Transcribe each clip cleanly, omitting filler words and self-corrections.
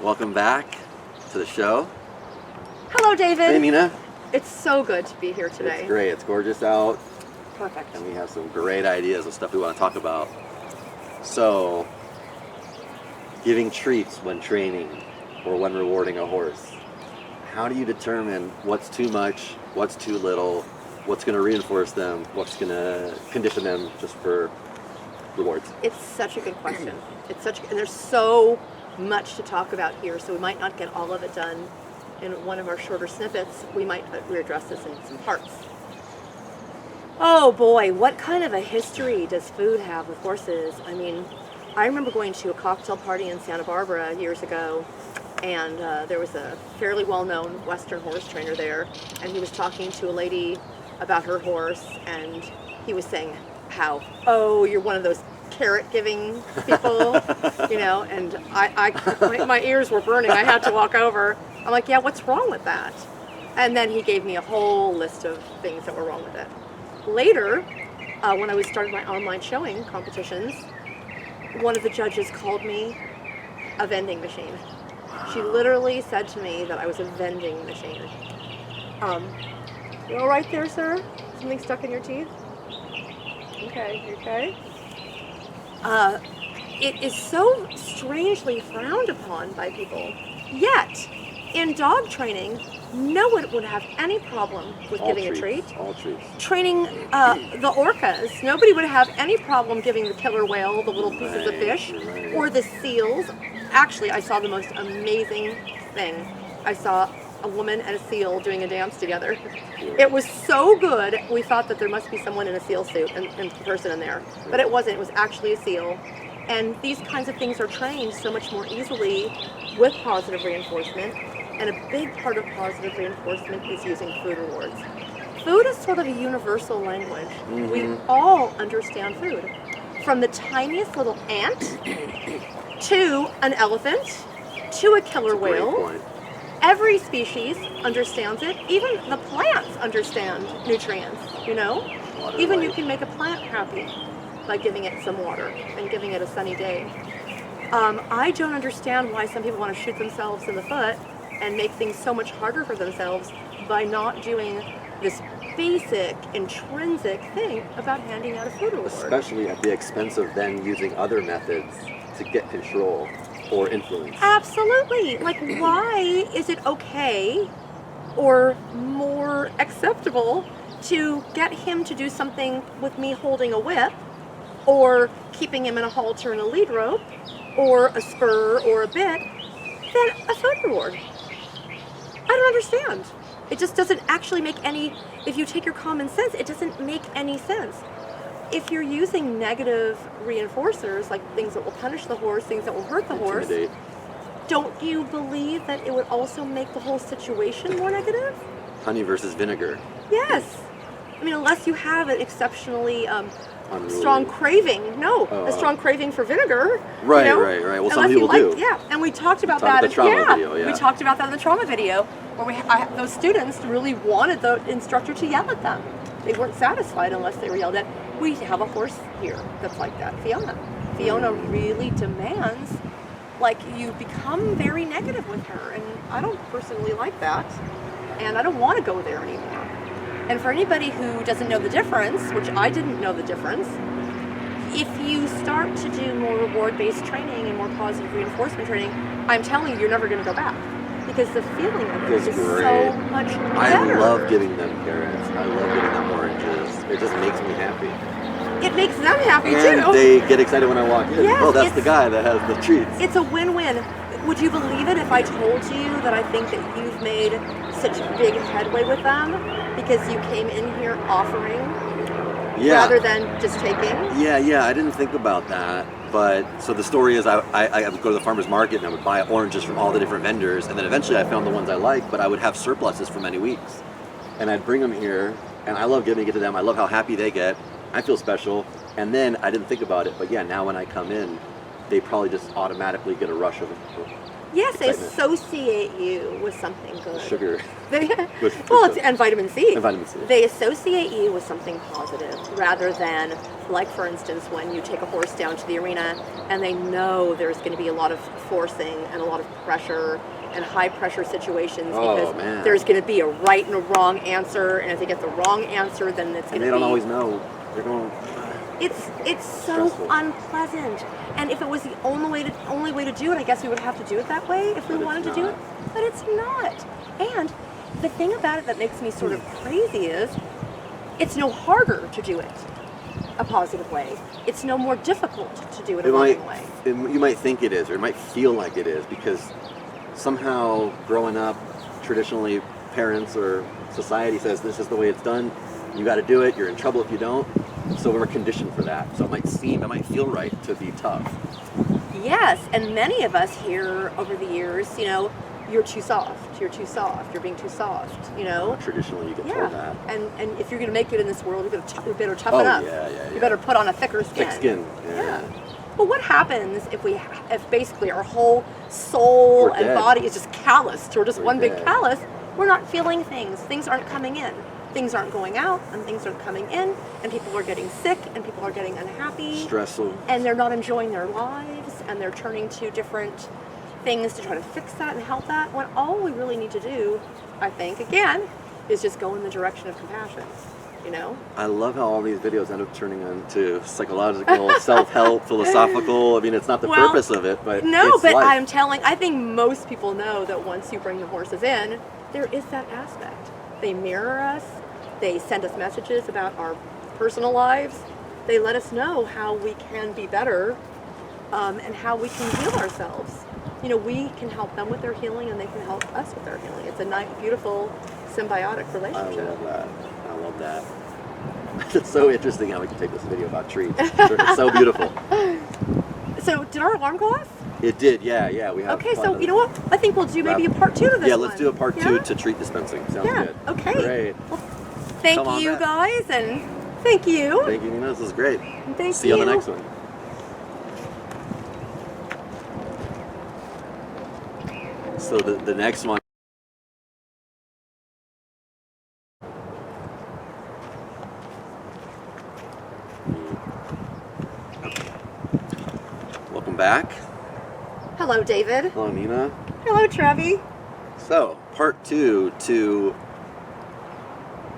Welcome back to the show. Hello, David. Hey, Nina. It's so good to be here today. It's great. It's gorgeous out. Perfect. And we have some great ideas of stuff we want to talk about. So, giving treats when training or when rewarding a horse. How do you determine what's too much, what's too little, what's going to reinforce them, what's going to condition them just for rewards? It's such a good question. And there's so much to talk about here, so we might not get all of it done in one of our shorter snippets. We might readdress this in some parts. Oh boy, what kind of a history does food have with horses? I mean, I remember going to a cocktail party in Santa Barbara years ago, and there was a fairly well-known Western horse trainer there, and he was talking to a lady about her horse, and he was saying how, oh, you're one of those carrot-giving people, you know, and my ears were burning. I had to walk over. I'm like, yeah, what's wrong with that? And then he gave me a whole list of things that were wrong with it. Later, when I was starting my online showing competitions, one of the judges called me a vending machine. She literally said to me that I was a vending machine. You all right there, sir? Something stuck in your teeth? Okay, you okay? It is so strangely frowned upon by people. Yet, in dog training, no one would have any problem with giving a treat. All treats. Training the orcas, nobody would have any problem giving the killer whale the little pieces of fish, or the seals. Actually, I saw the most amazing thing. I saw a woman and a seal doing a dance together. It was so good, we thought that there must be someone in a seal suit and a person in there. But it wasn't, it was actually a seal. And these kinds of things are trained so much more easily with positive reinforcement. And a big part of positive reinforcement is using food rewards. Food is sort of a universal language. Mm-hmm. We all understand food. From the tiniest little ant to an elephant to a killer whale. Every species understands it. Even the plants understand nutrients, you know? Even you can make a plant happy by giving it some water and giving it a sunny day. I don't understand why some people want to shoot themselves in the foot and make things so much harder for themselves by not doing this basic, intrinsic thing about handing out a food reward. Especially at the expense of then using other methods to get control or influence. Absolutely. Like, why is it okay or more acceptable to get him to do something with me holding a whip or keeping him in a halter and a lead rope or a spur or a bit than a food reward? I don't understand. It just doesn't actually make any, if you take your common sense, it doesn't make any sense. If you're using negative reinforcers, like things that will punish the horse, things that will hurt the horse, don't you believe that it would also make the whole situation more negative? Honey versus vinegar. Yes. I mean, unless you have an exceptionally strong craving. A strong craving for vinegar. Right, you know? right. Well, some people do. Yeah, and we talked about that. In the trauma video, yeah. We talked about that in the trauma video, where those students really wanted the instructor to yell at them. They weren't satisfied unless they were yelled at. We have a horse here that's like that, Fiona. Fiona really demands, like, you become very negative with her, and I don't personally like that, and I don't want to go there anymore. And for anybody who doesn't know the difference, which I didn't know the difference, if you start to do more reward-based training and more positive reinforcement training, I'm telling you, you're never going to go back. Because the feeling of it is so much better. I love giving them carrots. I love giving them oranges. It just makes me happy. It makes them happy and too. They get excited when I walk in. Yes, oh, that's the guy that has the treats. It's a win-win. Would you believe it if I told you that I think that you've made such big headway with them because you came in here offering rather than just taking? Yeah, I didn't think about that. But, so the story is I would go to the farmer's market and I would buy oranges from all the different vendors, and then eventually I found the ones I liked, but I would have surpluses for many weeks. And I'd bring them here, and I love giving it to them. I love how happy they get. I feel special. And then I didn't think about it, but yeah, now when I come in, they probably just automatically get a rush of Yes, they excitement. associate you with something good. Sugar. Well, it's and vitamin C. And vitamin C. They associate you with something positive rather than, like for instance, when you take a horse down to the arena and they know there's going to be a lot of forcing and a lot of pressure and high pressure situations because there's going to be a right and a wrong answer, and if they get the wrong answer, then it's going to be. And they don't always know. They're going. It's so stressful. unpleasant. And if it was the only way to do it, I guess we would have to do it that way if we wanted to do it. But it's not. And the thing about it that makes me sort of crazy is it's no harder to do it a positive way. It's no more difficult to do it a loving way. You might think it is, or it might feel like it is, because somehow growing up, traditionally, parents or society says this is the way it's done. You got to do it. You're in trouble if you don't. So we're conditioned for that. So it might feel right to be tough. Yes, and many of us hear over the years, you're too soft, you're being too soft, Traditionally, you get told that. And if you're going to make it in this world, you better toughen up. Yeah. You better put on a thicker skin. Thick skin. Yeah. But what happens if basically our whole soul and body is just calloused, or just one big callus? We're not feeling things. Things aren't coming in. Things aren't going out, and things aren't coming in, and people are getting sick, and people are getting unhappy. Stressful. And they're not enjoying their lives, and they're turning to different things to try to fix that and help that, when all we really need to do, I think, again, is just go in the direction of compassion, I love how all these videos end up turning into psychological, self-help, philosophical. I mean, it's not the purpose of it, but no, it's but life. I think most people know that once you bring the horses in, there is that aspect. They mirror us. They send us messages about our personal lives. They let us know how we can be better and how we can heal ourselves. We can help them with their healing, and they can help us with their healing. It's a nice, beautiful, symbiotic relationship. I love that. It's so interesting how we can take this video about trees. It's so beautiful. So, did our alarm go off? It did, yeah. We have. Okay, so you know what? I think we'll do maybe a part 2 of this. Yeah, let's do a part 2 to treat dispensing. Sounds good. Okay. Great. Well, thank you guys, and thank you. Thank you, Nina. This is great. Thank See you on the next one. So the next one. Welcome back. Hello, David. Hello, Nina. Hello, Trevi. So, part 2 to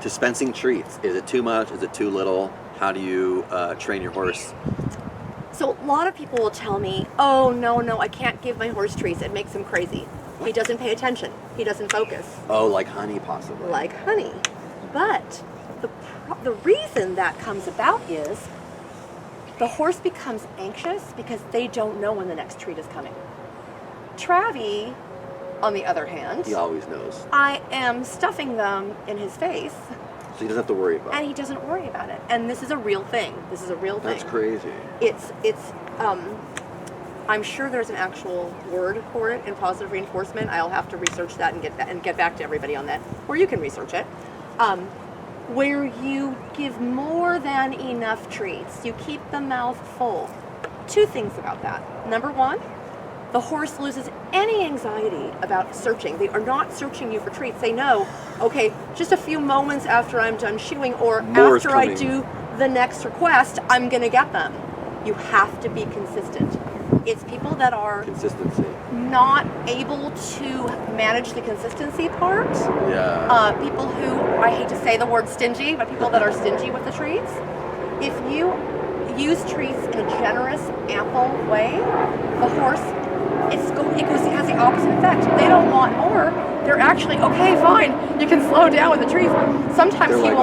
dispensing treats. Is it too much? Is it too little? How do you train your horse? So a lot of people will tell me, oh, no, I can't give my horse treats. It makes him crazy. He doesn't pay attention. He doesn't focus. Oh, like honey, possibly. Like honey. But the reason that comes about is the horse becomes anxious because they don't know when the next treat is coming. Travi, on the other hand, he always knows. I am stuffing them in his face. So he doesn't have to worry about it. And he doesn't worry about it. And this is a real thing. That's crazy. I'm sure there's an actual word for it in positive reinforcement. I'll have to research that and get back to everybody on that. Or you can research it. Where you give more than enough treats. You keep the mouth full. 2 things about that. Number 1, the horse loses any anxiety about searching. They are not searching you for treats. They know, okay, just a few moments after I'm done chewing or More after I do the next request, I'm going to get them. You have to be consistent. It's people that are consistency, not able to manage the consistency part. Yeah. People who, I hate to say the word stingy, but people that are stingy with the treats. If you use treats in a generous, ample way, the horse, it has the opposite effect. They don't want more. They're actually, okay, fine, you can slow down with the treats. Sometimes They're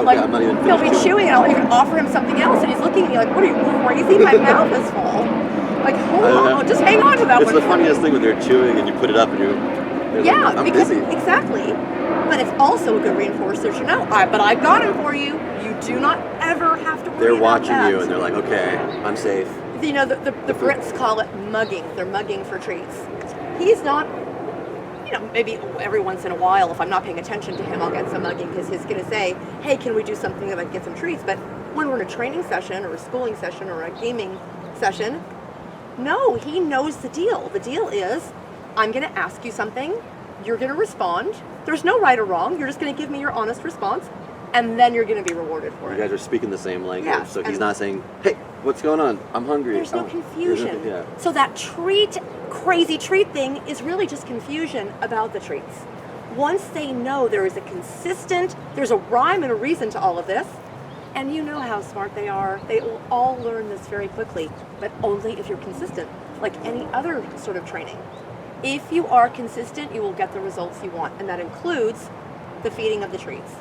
he'll be chewing, and I'll even offer him something else, and he's looking at me like, what are you, crazy? My mouth is full. Like, hold on, just hang on to that one. It's the funniest thing when they're chewing and you put it up and you're like, I'm busy. Exactly. But it's also a good reinforcer to know, but I got him for you. You do not ever have to worry They're about watching that. you and they're like, okay, I'm safe. The Brits call it mugging. They're mugging for treats. He's not, maybe every once in a while, if I'm not paying attention to him, I'll get some mugging because he's going to say, hey, can we do something that I can get some treats? But when we're in a training session or a schooling session or a gaming session, no, he knows the deal. The deal is I'm going to ask you something. You're going to respond. There's no right or wrong. You're just going to give me your honest response, and then you're going to be rewarded for it. You guys are speaking the same language. Yeah, So he's not saying, hey, what's going on? I'm hungry. There's no confusion. So that crazy treat thing is really just confusion about the treats. Once they know there is there's a rhyme and a reason to all of this, and you know how smart they are. They will all learn this very quickly, but only if you're consistent, like any other sort of training. If you are consistent, you will get the results you want, and that includes the feeding of the treats.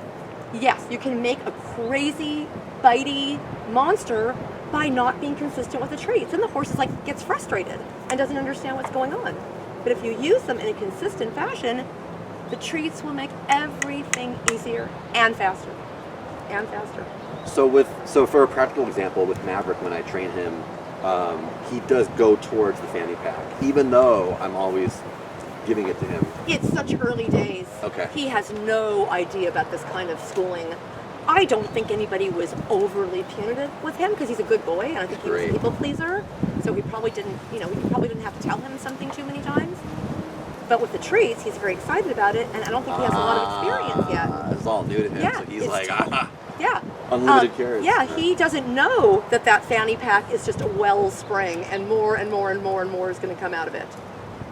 Yes, you can make a crazy, bitey monster by not being consistent with the treats, and the horse gets frustrated and doesn't understand what's going on. But if you use them in a consistent fashion, the treats will make everything easier and faster, and faster. So for a practical example, with Maverick, when I train him, he does go towards the fanny pack, even though I'm always giving it to him. It's such early days. Okay. He has no idea about this kind of schooling. I don't think anybody was overly punitive with him because he's a good boy, and I think he was a people pleaser. So we probably didn't have to tell him something too many times. But with the treats, he's very excited about it, and I don't think he has a lot of experience yet. It's all new to him, so he's like, yeah. Unlimited carrots. Yeah, he doesn't know that fanny pack is just a wellspring, and more and more and more and more is going to come out of it.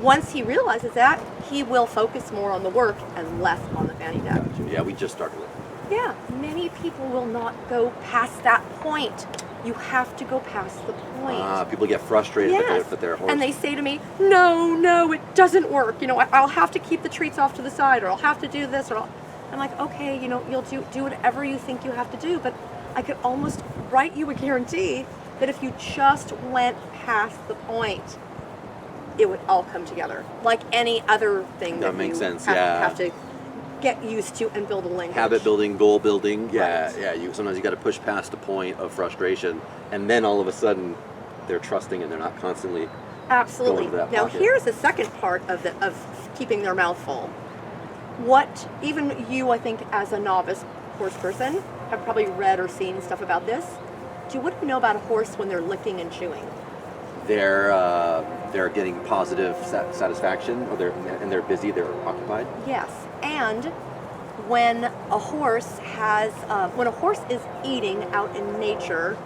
Once he realizes that, he will focus more on the work and less on the fanny pack. Gotcha. Yeah, we just started with it. Yeah, many people will not go past that point. You have to go past the point. People get frustrated that their horse. And they say to me, no, it doesn't work. I'll have to keep the treats off to the side, or I'll have to do this, or I'm like, okay, you'll do whatever you think you have to do, but I could almost write you a guarantee that if you just went past the point, it would all come together. Like any other thing that makes sense. have to get used to and build a language. Habit building, goal building. Yeah, Right. yeah. Sometimes you got to push past a point of frustration, and then all of a sudden, they're trusting and they're not constantly. Absolutely. Going to that Now pocket. here's the second part of keeping their mouth full. What even you, I think, as a novice horse person, have probably read or seen stuff about this. What do you know about a horse when they're licking and chewing? They're getting positive satisfaction, or they're busy, they're occupied. Yes, and when a horse is eating out in nature,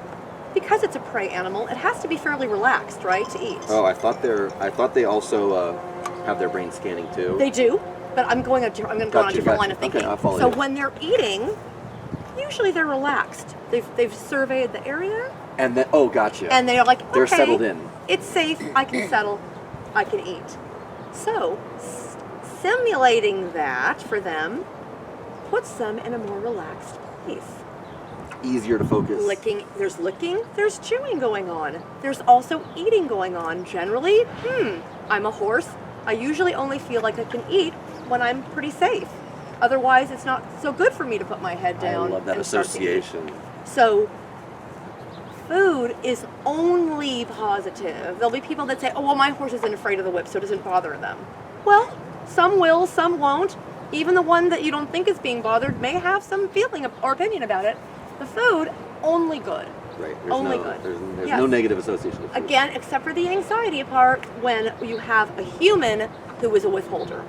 because it's a prey animal, it has to be fairly relaxed, right, to eat. Oh, I thought they also have their brain scanning too. They do, but I'm going on a different line of thinking. Okay, I'll follow so you. when they're eating, usually they're relaxed. They've surveyed the area. And then, gotcha. And they're like, okay, they're settled in. It's safe. I can settle. I can eat. So simulating that for them puts them in a more relaxed place. Easier to focus. Licking, there's chewing going on. There's also eating going on. Generally, I'm a horse. I usually only feel like I can eat when I'm pretty safe. Otherwise, it's not so good for me to put my head down. I love that and start to eat. association. So food is only positive. There'll be people that say, oh, well, my horse isn't afraid of the whip, so it doesn't bother them. Well, some will, some won't. Even the one that you don't think is being bothered may have some feeling or opinion about it. The food, only good. Right. Good. There's Yes. no negative association with food. Again, except for the anxiety part when you have a human who is a withholder.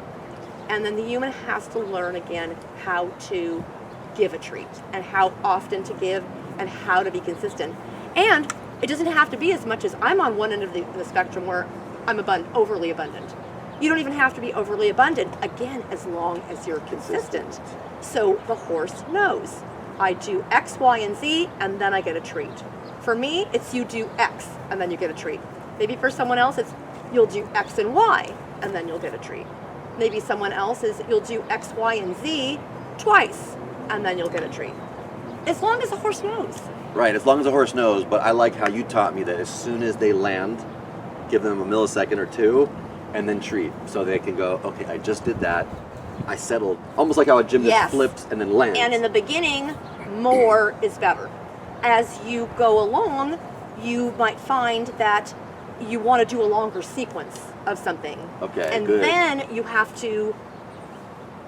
And then the human has to learn again how to give a treat and how often to give and how to be consistent. And it doesn't have to be as much as I'm on one end of the spectrum where I'm overly abundant. You don't even have to be overly abundant, again, as long as you're consistent. So the horse knows. I do X, Y, and Z, and then I get a treat. For me, it's you do X, and then you get a treat. Maybe for someone else, it's you'll do X and Y, and then you'll get a treat. Maybe someone else is you'll do X, Y, and Z twice, and then you'll get a treat. As long as the horse knows. Right, as long as the horse knows, but I like how you taught me that as soon as they land, give them a millisecond or two, and then treat. So they can go, okay, I just did that. I settled. Almost like how a gymnast flips and then lands. And in the beginning, more is better. As you go along, you might find that you want to do a longer sequence of something. Okay, and good. then you have to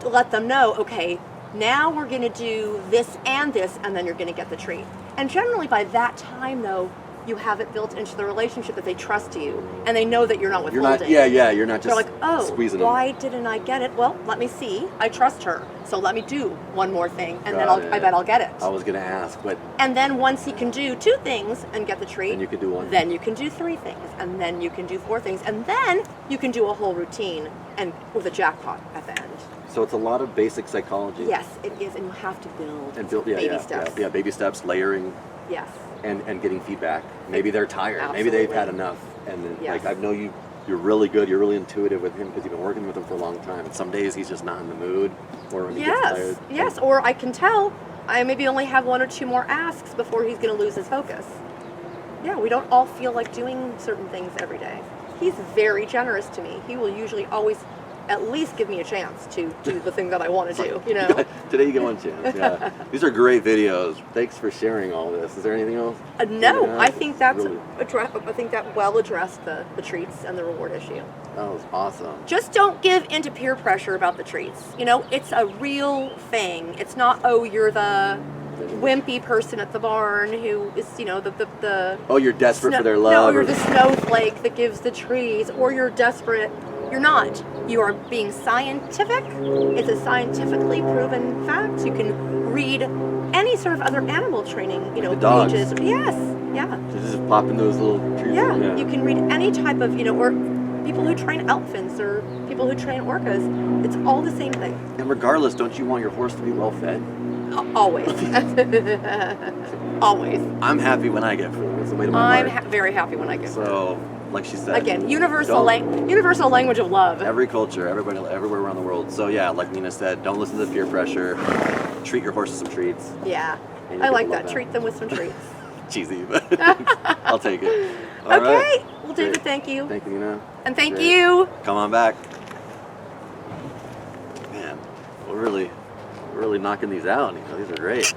let them know, okay, now we're going to do this, and then you're going to get the treat. And generally by that time, though, you have it built into the relationship that they trust you, and they know that you're not You're withholding. not, you're not They're just like, oh, squeezing them. why didn't I get it? Well, let me see. I trust her, so let me do one more thing, and Got then it. I bet I'll get it. I was gonna ask, but And then once he can do 2 things and get the treat, then you could do one. then you can do 3 things, and then you can do 4 things, and then you can do a whole routine and with a jackpot at the end. So it's a lot of basic psychology. Yes, it is, and you have to build, And build, baby steps. Yeah, baby steps, layering, Yes. and getting feedback. Maybe they're tired. Maybe they've had Absolutely. enough. And then, Yes. like, I know you're really good. You're really intuitive with him because you've been working with him for a long time. And some days he's just not in the mood, or when he gets Yes, tired. yes, or I can tell I maybe only have 1 or 2 more asks before he's going to lose his focus. Yeah, we don't all feel like doing certain things every day. He's very generous to me. He will usually always at least give me a chance to do the thing that I want to do, you know? Today you get one chance. Yeah, these are great videos. Thanks for sharing all this. Is there anything else? No, Yeah, I think that's really- I think that well addressed the treats and the reward issue. That was awesome. Just don't give into peer pressure about the treats. You know, it's a real thing. It's not, oh, you're the wimpy person at the barn who is, you know, the Oh, you're desperate for their No, love. you're the snowflake that gives the trees, or you're desperate. You're not. You are being scientific. It's a scientifically proven fact. You can read any sort of other animal training, you know, the dogs. pages. Yes, yeah. Just popping those little trees. Yeah, you can read any type of, you know, or people who train elephants or people who train orcas. It's all the same thing. And regardless, don't you want your horse to be well fed? Always. Always. I'm happy when I get food. It's the way to my I'm heart. very happy when I get food. So, like she said. Again, universal don't- universal language of love. Every culture, everybody, everywhere around the world. So yeah, like Nina said, don't listen to the peer pressure. Treat your horse to some treats. Yeah. And you I get like to love that. them. Treat them with some treats. Cheesy, but I'll take it. All Okay. right. Well, David, Great. thank you. Thank you, Nina. And thank Great. you. Come on back. Man, we're really knocking these out. You know, these are great.